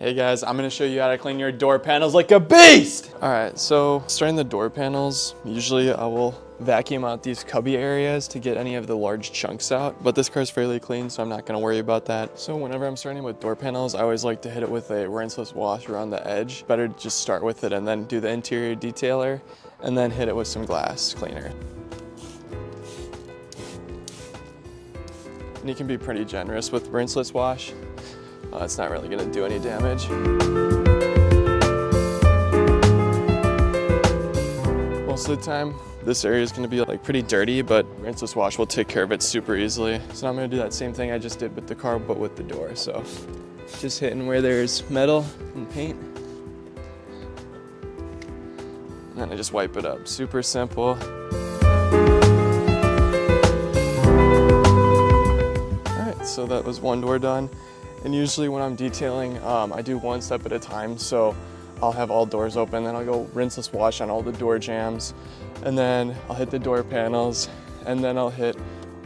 Hey guys, I'm gonna show you how to clean your door panels like a beast! All right, so starting the door panels, usually I will vacuum out these cubby areas to get any of the large chunks out, but this car's fairly clean, so I'm not gonna worry about that. So whenever I'm starting with door panels, I always like to hit it with a rinseless wash around the edge. Better to just start with it and then do the interior detailer, and then hit it with some glass cleaner. And you can be pretty generous with rinseless wash. It's not really gonna do any damage. Most of the time, this area is gonna be like pretty dirty, but rinseless wash will take care of it super easily. So I'm gonna do that same thing I just did with the car, but with the door. So just hitting where there's metal and paint. And then I just wipe it up, super simple. All right, so that was one door done. And usually when I'm detailing, I do one step at a time. So I'll have all doors open, then I'll go rinseless wash on all the door jambs, and then I'll hit the door panels, and then I'll hit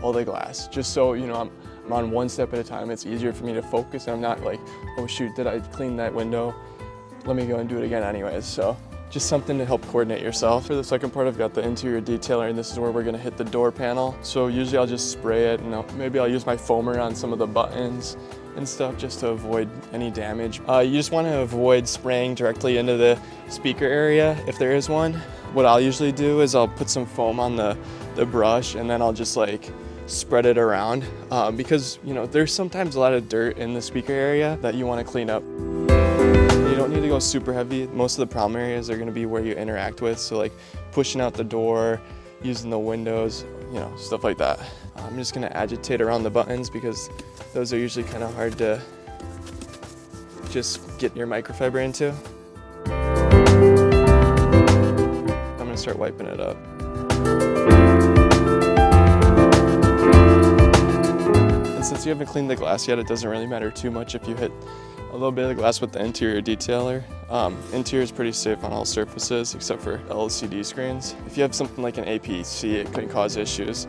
all the glass. Just so, you know, I'm on one step at a time. It's easier for me to focus. I'm not like, oh shoot, did I clean that window? Let me go and do it again anyways. So just something to help coordinate yourself. For the second part, I've got the interior detailer, and this is where we're gonna hit the door panel. So usually I'll just spray it, and maybe I'll use my foamer on some of the buttons and stuff just to avoid any damage. You just want to avoid spraying directly into the speaker area if there is one. What I'll usually do is I'll put some foam on the brush, and then I'll just like spread it around because there's sometimes a lot of dirt in the speaker area that you want to clean up. You don't need to go super heavy. Most of the problem areas are going to be where you interact with, so like pushing out the door, using the windows, stuff like that. I'm just going to agitate around the buttons because those are usually kind of hard to just get your microfiber into. I'm going to start wiping it up. And since you haven't cleaned the glass yet, it doesn't really matter too much if you hit a little bit of the glass with the interior detailer. Interior is pretty safe on all surfaces except for LCD screens. If you have something like an APC, it can cause issues,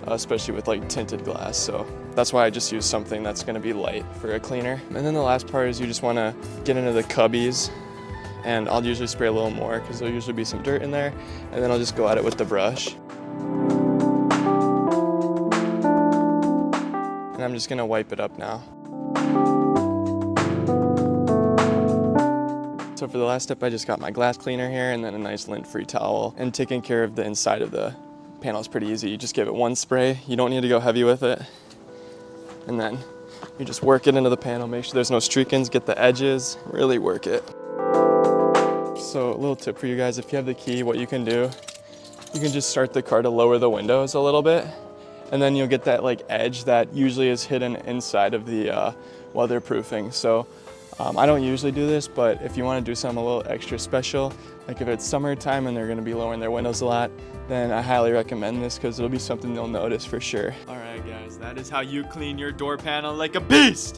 especially with like tinted glass. So that's why I just use something that's going to be light for a cleaner. And then the last part is you just want to get into the cubbies, and I'll usually spray a little more because there'll usually be some dirt in there, and then I'll just go at it with the brush. And I'm just going to wipe it up now. So for the last step, I just got my glass cleaner here and then a nice lint-free towel. And taking care of the inside of the panel is pretty easy. You just give it one spray. You don't need to go heavy with it. And then you just work it into the panel, make sure there's no streakings, get the edges, really work it. So a little tip for you guys, if you have the key, what you can do, you can just start the car to lower the windows a little bit, and then you'll get that like edge that usually is hidden inside of the weatherproofing. So I don't usually do this, but if you want to do something a little extra special, like if it's summertime and they're going to be lowering their windows a lot, then I highly recommend this because it'll be something they'll notice for sure. All right guys, that is how you clean your door panel like a beast!